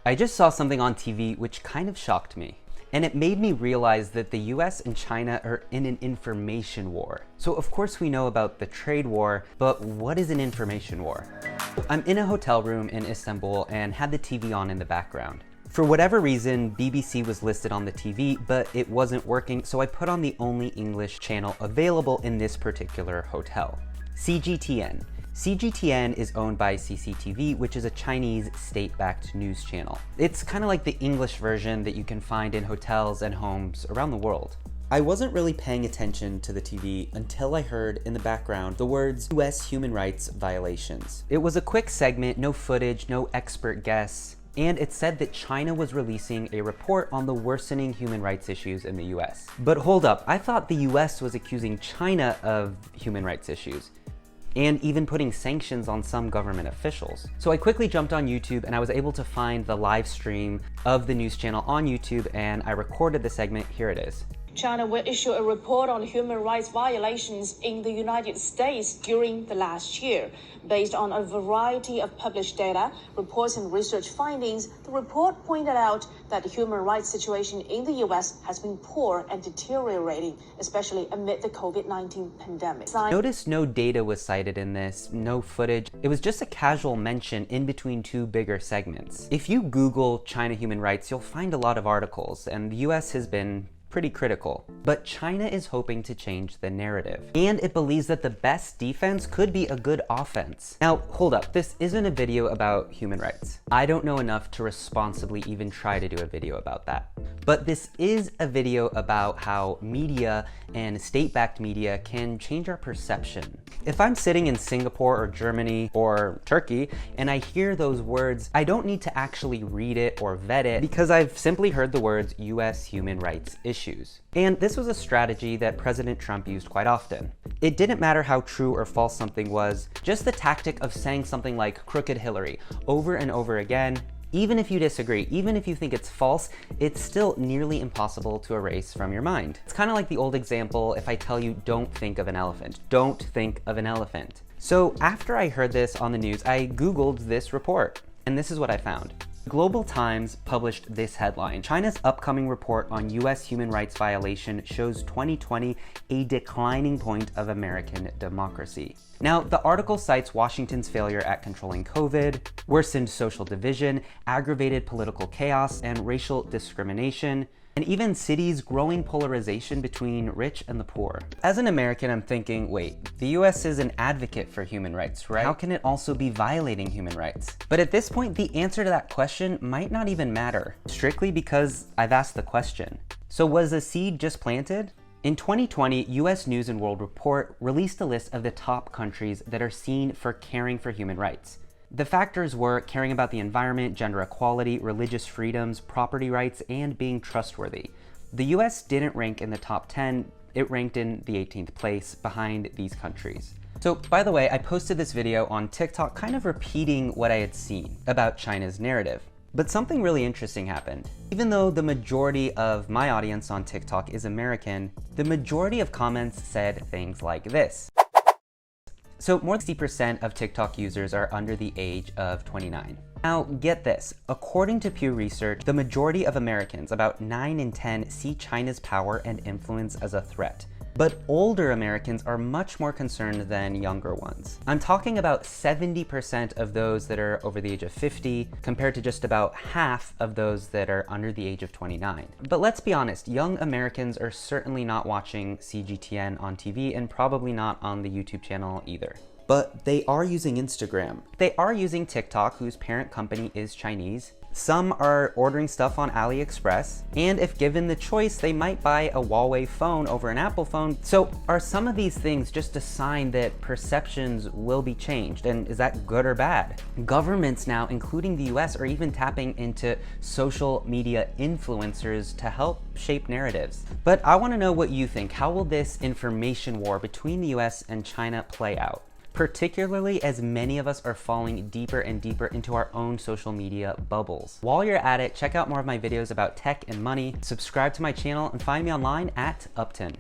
I just saw something on TV which kind of shocked me. And it made me realize that the US and China are in an information war. So of course we know about the trade war, but what is an information war? I'm in a hotel room in Istanbul and had the TV on in the background. For whatever reason, BBC was listed on the TV, but it wasn't working, so I put on the only English channel available in this particular hotel, CGTN. CGTN is owned by CCTV, which is a Chinese state-backed news channel. It's kind of like the English version that you can find in hotels and homes around the world. I wasn't really paying attention to the TV until I heard in the background the words US human rights violations. It was a quick segment, no footage, no expert guess, and it said that China was releasing a report on the worsening human rights issues in the US. But hold up, I thought the US was accusing China of human rights issues, and even putting sanctions on some government officials. So I quickly jumped on YouTube and I was able to find the live stream of the news channel on YouTube, and I recorded the segment. Here it is. China will issue a report on human rights violations in the United States during the last year. Based on a variety of published data, reports and research findings, the report pointed out that the human rights situation in the US has been poor and deteriorating, especially amid the COVID-19 pandemic. Notice no data was cited in this, no footage. It was just a casual mention in between two bigger segments. If you Google China human rights, you'll find a lot of articles, and the US has been pretty critical. But China is hoping to change the narrative, and it believes that the best defense could be a good offense. Now, hold up, this isn't a video about human rights. I don't know enough to responsibly even try to do a video about that. But this is a video about how media and state-backed media can change our perception. If I'm sitting in Singapore or Germany or Turkey and I hear those words, I don't need to actually read it or vet it because I've simply heard the words US human rights issues. And this was a strategy that President Trump used quite often. It didn't matter how true or false something was, just the tactic of saying something like crooked Hillary over and over again. Even if you disagree, even if you think it's false, it's still nearly impossible to erase from your mind. It's kind of like the old example, if I tell you don't think of an elephant, don't think of an elephant. So after I heard this on the news, I Googled this report, and this is what I found. Global Times published this headline: China's upcoming report on US human rights violation shows 2020 a declining point of American democracy. Now, the article cites Washington's failure at controlling COVID, worsened social division, aggravated political chaos, and racial discrimination, and even cities' growing polarization between rich and the poor. As an American, I'm thinking, wait, the US is an advocate for human rights, right? How can it also be violating human rights? But at this point, the answer to that question might not even matter, strictly because I've asked the question. So was the seed just planted? In 2020, US News & World Report released a list of the top countries that are seen for caring for human rights. The factors were caring about the environment, gender equality, religious freedoms, property rights, and being trustworthy. The US didn't rank in the top 10, it ranked in the 18th place behind these countries. So, by the way, I posted this video on TikTok kind of repeating what I had seen about China's narrative. But something really interesting happened. Even though the majority of my audience on TikTok is American, the majority of comments said things like this. So more than 60% of TikTok users are under the age of 29. Now get this, according to Pew Research, the majority of Americans, about 9 in 10, see China's power and influence as a threat. But older Americans are much more concerned than younger ones. I'm talking about 70% of those that are over the age of 50, compared to just about half of those that are under the age of 29. But let's be honest, young Americans are certainly not watching CGTN on TV and probably not on the YouTube channel either. But they are using Instagram. They are using TikTok, whose parent company is Chinese. Some are ordering stuff on AliExpress, and if given the choice, they might buy a Huawei phone over an Apple phone. So are some of these things just a sign that perceptions will be changed? And is that good or bad? Governments now, including the US, are even tapping into social media influencers to help shape narratives. But I want to know what you think. How will this information war between the US and China play out? Particularly as many of us are falling deeper and deeper into our own social media bubbles. While you're at it, check out more of my videos about tech and money, subscribe to my channel, and find me online at Uptin.